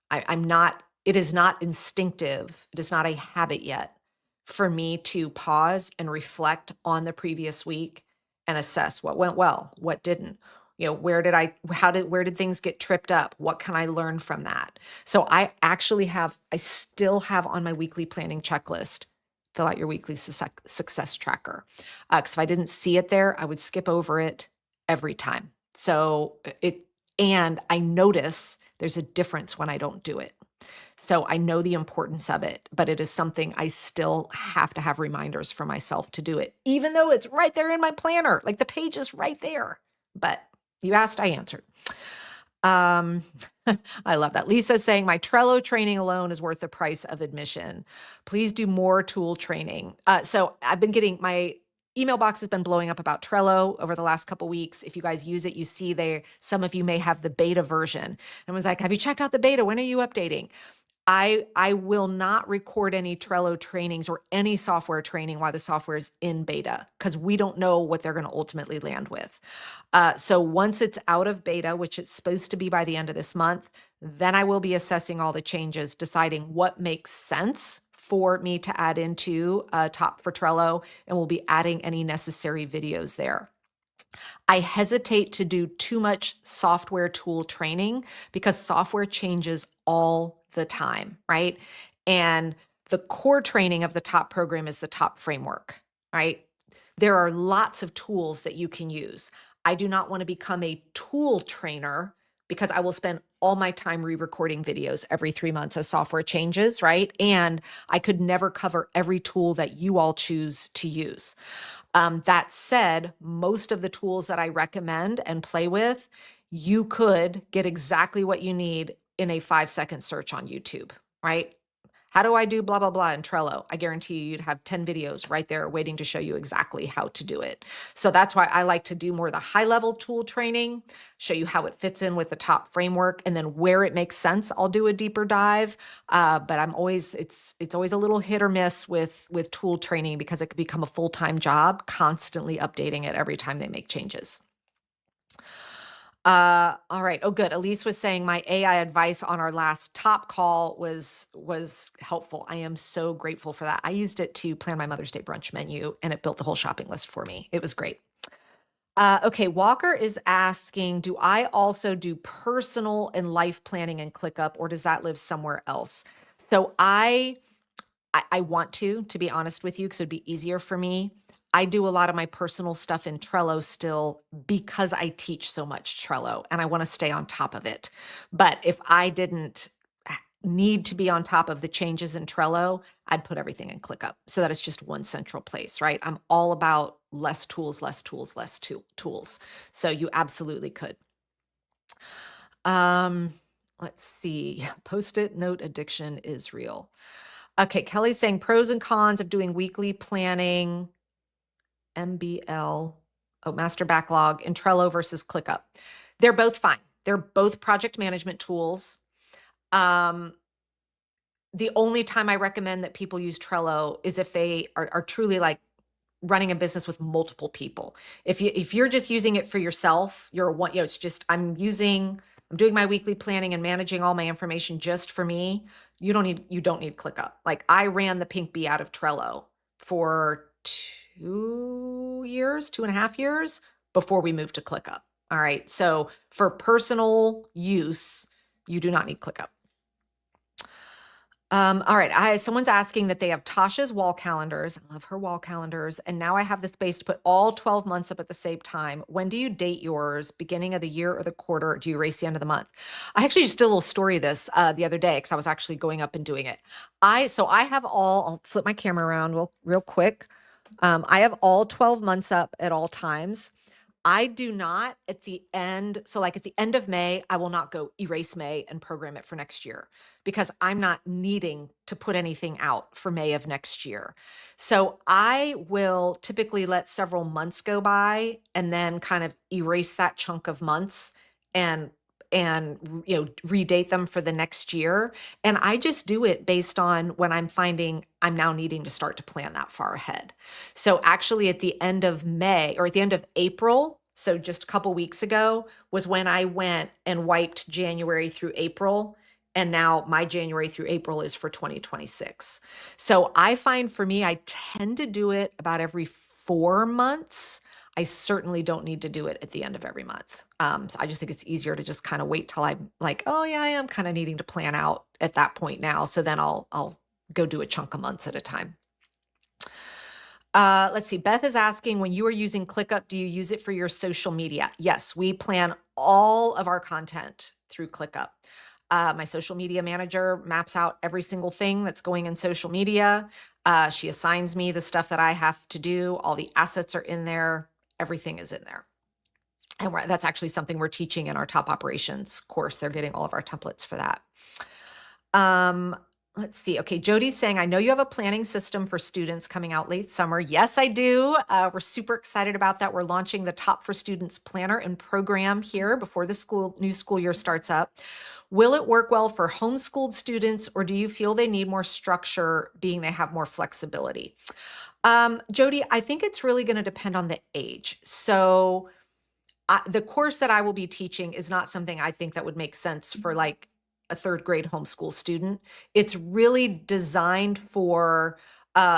I'm not, it is not instinctive. It is not a habit yet for me to pause and reflect on the previous week and assess what went well, what didn't. Where did things get tripped up? What can I learn from that? So I still have on my weekly planning checklist, fill out your weekly success tracker. Because if I didn't see it there, I would skip over it every time. And I notice there's a difference when I don't do it. So I know the importance of it, but it is something I still have to have reminders for myself to do it, even though it's right there in my planner, like the page is right there. But you asked, I answered. I love that. Lisa's saying my Trello training alone is worth the price of admission. Please do more tool training. So I've been getting my email box has been blowing up about Trello over the last couple weeks. If you guys use it, you see there, some of you may have the beta version. And I was like, have you checked out the beta? When are you updating? I will not record any Trello trainings or any software training while the software is in beta because we don't know what they're going to ultimately land with. So once it's out of beta, which it's supposed to be by the end of this month, then I will be assessing all the changes, deciding what makes sense for me to add into Top for Trello, and we'll be adding any necessary videos there. I hesitate to do too much software tool training because software changes all the time, right? And the core training of the top program is the top framework, right? There are lots of tools that you can use. I do not want to become a tool trainer because I will spend all my time re-recording videos every 3 months as software changes, right? And I could never cover every tool that you all choose to use. That said, most of the tools that I recommend and play with, you could get exactly what you need in a 5-second search on YouTube, right? How do I do blah, blah, blah in Trello? I guarantee you, you'd have 10 videos right there waiting to show you exactly how to do it. So that's why I like to do more of the high level tool training, show you how it fits in with the top framework, and then where it makes sense, I'll do a deeper dive. But it's always a little hit or miss with tool training because it could become a full-time job, constantly updating it every time they make changes. All right. Oh, good. Elise was saying my AI advice on our last top call was helpful. I am so grateful for that. I used it to plan my Mother's Day brunch menu, and it built the whole shopping list for me. It was great. Okay, Walker is asking, do I also do personal and life planning in ClickUp, or does that live somewhere else? So I want to be honest with you, because it'd be easier for me. I do a lot of my personal stuff in Trello still because I teach so much Trello and I want to stay on top of it. But if I didn't need to be on top of the changes in Trello, I'd put everything in ClickUp so that it's just one central place, right? I'm all about less tools, less tools, less tools. So you absolutely could. Let's see. Post-it note addiction is real. Okay, Kelly's saying pros and cons of doing weekly planning, MBL, master backlog, in Trello versus ClickUp. They're both fine. They're both project management tools. The only time I recommend that people use Trello is if they are truly like running a business with multiple people. If you're just using it for yourself, it's just I'm doing my weekly planning and managing all my information just for me. You don't need ClickUp. Like I ran the Pink Bee out of Trello for 2.5 years before we moved to ClickUp. All right. So for personal use, you do not need ClickUp. All right. Someone's asking that they have Tasha's wall calendars. I love her wall calendars. And now I have the space to put all 12 months up at the same time. When do you date yours? Beginning of the year or the quarter? Or do you race the end of the month? I actually just did a little story of this the other day because I was actually going up and doing it. I'll flip my camera around real quick. I have all 12 months up at all times. I do not at the end. So like at the end of May, I will not go erase May and program it for next year because I'm not needing to put anything out for May of next year. So I will typically let several months go by and then kind of erase that chunk of months and redate them for the next year. And I just do it based on when I'm finding I'm now needing to start to plan that far ahead. So actually at the end of May or at the end of April, so just a couple weeks ago, was when I went and wiped January through April. And now my January through April is for 2026. So I find for me, I tend to do it about every 4 months. I certainly don't need to do it at the end of every month. So I just think it's easier to just kind of wait till I'm like, oh yeah, I am kind of needing to plan out at that point now. So then I'll go do a chunk of months at a time. Let's see. Beth is asking, when you are using ClickUp, do you use it for your social media? Yes, we plan all of our content through ClickUp. My social media manager maps out every single thing that's going in social media. She assigns me the stuff that I have to do. All the assets are in there. Everything is in there. And that's actually something we're teaching in our top operations course. They're getting all of our templates for that. Let's see. Okay, Jody's saying, I know you have a planning system for students coming out late summer. Yes, I do. We're super excited about that. We're launching the Top for Students planner and program here before the new school year starts up. Will it work well for homeschooled students, or do you feel they need more structure, being they have more flexibility? Jody, I think it's really going to depend on the age. So the course that I will be teaching is not something I think that would make sense for like a third grade homeschool student. It's really designed for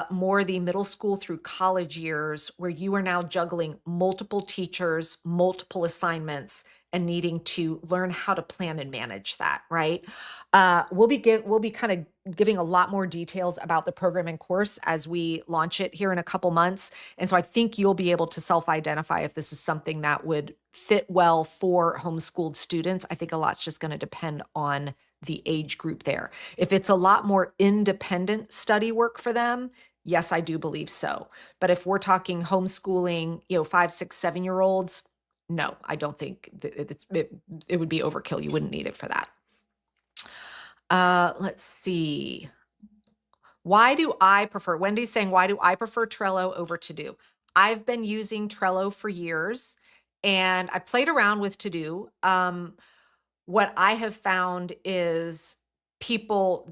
more the middle school through college years where you are now juggling multiple teachers, multiple assignments, and needing to learn how to plan and manage that, right? We'll be kind of giving a lot more details about the program and course as we launch it here in a couple months. And so I think you'll be able to self-identify if this is something that would fit well for homeschooled students. I think a lot's just going to depend on the age group there. If it's a lot more independent study work for them, yes, I do believe so. But if we're talking homeschooling, 5, 6, 7 year olds, no, I don't think it would be overkill. You wouldn't need it for that. Let's see. Why do I prefer, Wendy's saying, why do I prefer Trello over To-Do? I've been using Trello for years and I played around with To-Do. What I have found is people,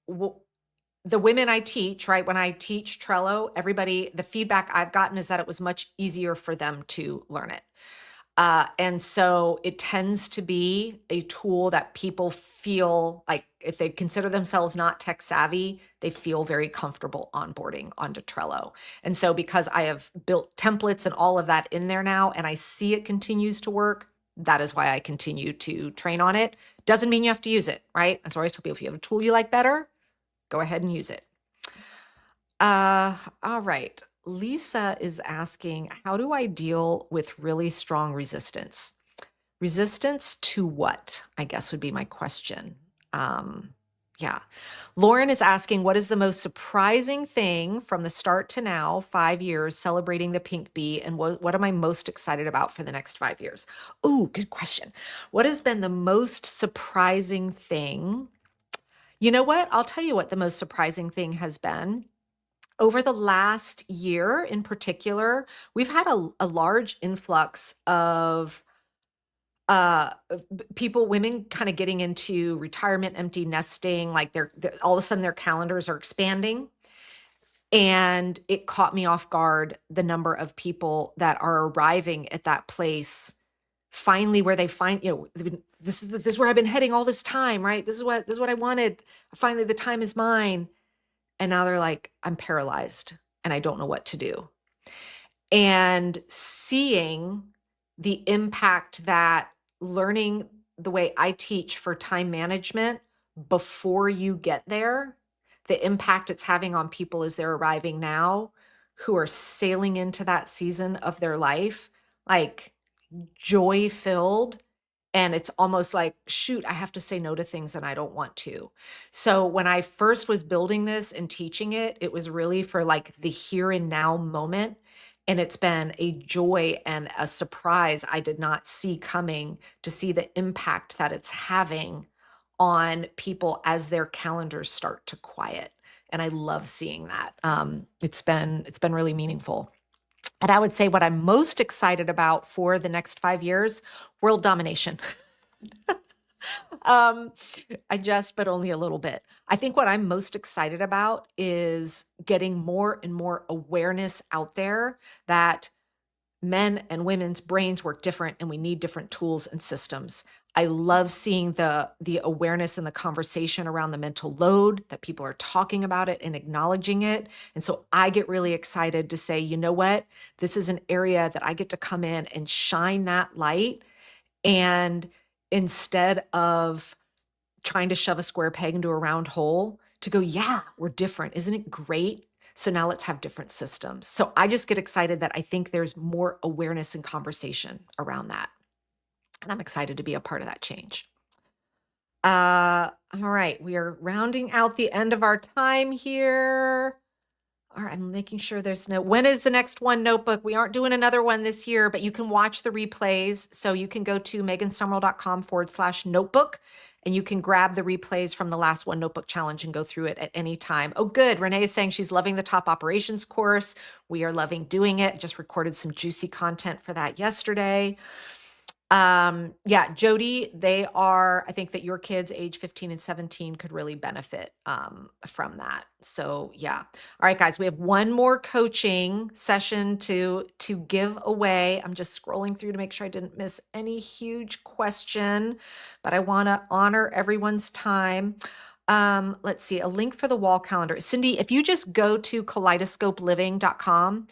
the women I teach, right? When I teach Trello, the feedback I've gotten is that it was much easier for them to learn it. And so it tends to be a tool that people feel like if they consider themselves not tech savvy, they feel very comfortable onboarding onto Trello. And so because I have built templates and all of that in there now, and I see it continues to work, that is why I continue to train on it. Doesn't mean you have to use it, right? As I always tell people, if you have a tool you like better, go ahead and use it. All right. Lisa is asking, how do I deal with really strong resistance? Resistance to what, I guess would be my question. Yeah. Lauren is asking, what is the most surprising thing from the start to now, 5 years, celebrating the Pink Bee, and what am I most excited about for the next 5 years? Oh, good question. What has been the most surprising thing? You know what? I'll tell you what the most surprising thing has been. Over the last year in particular, we've had a large influx of people, women kind of getting into retirement, empty nesting, like they're all of a sudden their calendars are expanding. And it caught me off guard, the number of people that are arriving at that place finally where they find, this is where I've been heading all this time, right? This is what I wanted. Finally, the time is mine. And now they're like, I'm paralyzed and I don't know what to do. And seeing the impact that learning the way I teach for time management before you get there, the impact it's having on people as they're arriving now who are sailing into that season of their life, like joy filled. And it's almost like, shoot, I have to say no to things and I don't want to. So when I first was building this and teaching it, it was really for like the here and now moment. And it's been a joy and a surprise I did not see coming to see the impact that it's having on people as their calendars start to quiet. And I love seeing that. It's been really meaningful. And I would say what I'm most excited about for the next 5 years, world domination. But only a little bit. I think what I'm most excited about is getting more and more awareness out there that men and women's brains work different and we need different tools and systems. I love seeing the awareness and the conversation around the mental load, that people are talking about it and acknowledging it. And so I get really excited to say, you know what? This is an area that I get to come in and shine that light. And instead of trying to shove a square peg into a round hole, to go, yeah, we're different. Isn't it great? So now let's have different systems. So I just get excited that I think there's more awareness and conversation around that. And I'm excited to be a part of that change. All right, we are rounding out the end of our time here. All right, I'm making sure when is the next one notebook? We aren't doing another one this year, but you can watch the replays. So you can go to megansummerall.com/notebook and you can grab the replays from the last one notebook challenge and go through it at any time. Oh, good. Renee is saying she's loving the top operations course. We are loving doing it. Just recorded some juicy content for that yesterday. Yeah, Jody, I think that your kids age 15 and 17 could really benefit from that. So yeah. All right, guys, we have one more coaching session to give away. I'm just scrolling through to make sure I didn't miss any huge question, but I want to honor everyone's time. Let's see, a link for the wall calendar. Cindy, if you just go to kaleidoscopeliving.com,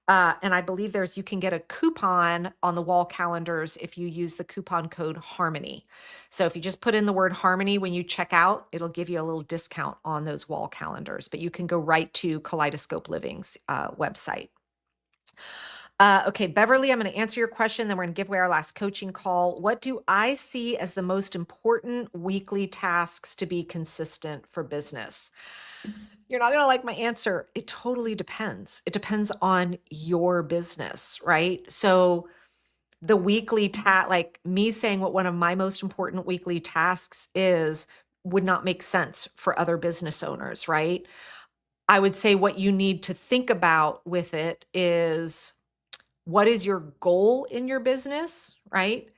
and I believe you can get a coupon on the wall calendars if you use the coupon code Harmony. So if you just put in the word Harmony when you check out, it'll give you a little discount on those wall calendars, but you can go right to Kaleidoscope Living's website. Okay, Beverly, I'm going to answer your question. Then we're going to give away our last coaching call. What do I see as the most important weekly tasks to be consistent for business? You're not going to like my answer. It totally depends. It depends on your business, right? So the weekly like me saying what one of my most important weekly tasks is would not make sense for other business owners, right? I would say what you need to think about with it is, what is your goal in your business, right?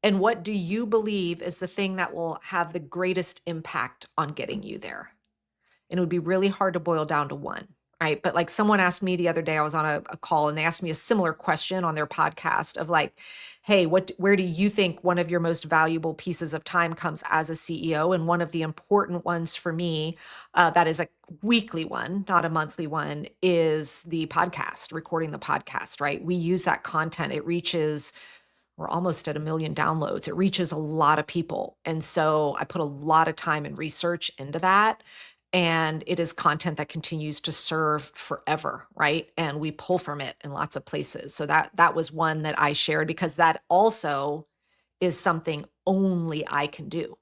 And what do you believe is the thing that will have the greatest impact on getting you there? And it would be really hard to boil down to one, right? But like someone asked me the other day, I was on a call and they asked me a similar question on their podcast of like, hey, where do you think one of your most valuable pieces of time comes as a CEO? And one of the important ones for me, that is a weekly one, not a monthly one, is the podcast, recording the podcast, right? We use that content. We're almost at 1 million downloads. It reaches a lot of people. And so I put a lot of time and research into that. And it is content that continues to serve forever, right? And we pull from it in lots of places. So that was one that I shared because that also is something only I can do.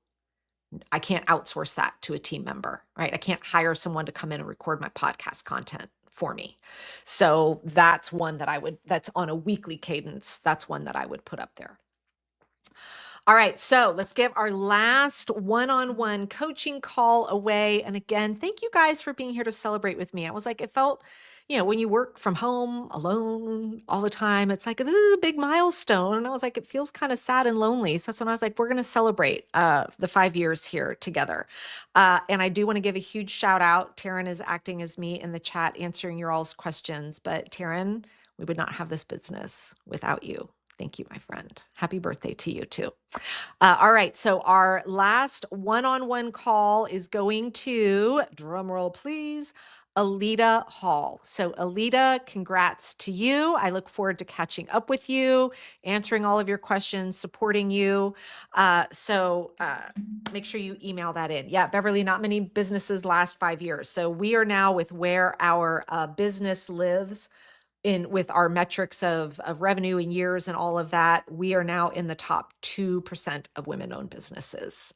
I can't outsource that to a team member, right? I can't hire someone to come in and record my podcast content for me. So that's one that's on a weekly cadence. That's one that I would put up there. All right, so let's give our last one-on-one coaching call away. And again, thank you guys for being here to celebrate with me. I was like, it felt, when you work from home alone all the time, it's like, this is a big milestone. And I was like, it feels kind of sad and lonely. So that's when I was like, we're going to celebrate the 5 years here together. And I do want to give a huge shout out. Taryn is acting as me in the chat, answering your all's questions. But Taryn, we would not have this business without you. Thank you, my friend. Happy birthday to you too. All right, so our last one-on-one call is going to, drum roll please, Alita Hall. So Alita, congrats to you. I look forward to catching up with you, answering all of your questions, supporting you. So make sure you email that in. Yeah, Beverly, not many businesses last 5 years. So we are now with where our business lives with our metrics of revenue and years and all of that, we are now in the top 2% of women-owned businesses.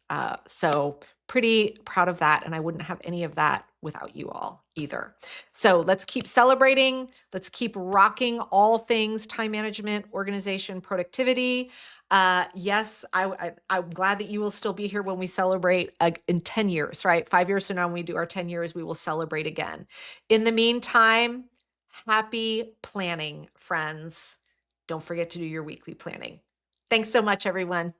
So pretty proud of that. And I wouldn't have any of that without you all either. So let's keep celebrating. Let's keep rocking all things time management, organization, productivity. Yes, I'm glad that you will still be here when we celebrate in 10 years, right? 5 years from now, when we do our 10 years, we will celebrate again. In the meantime, happy planning, friends. Don't forget to do your weekly planning. Thanks so much, everyone.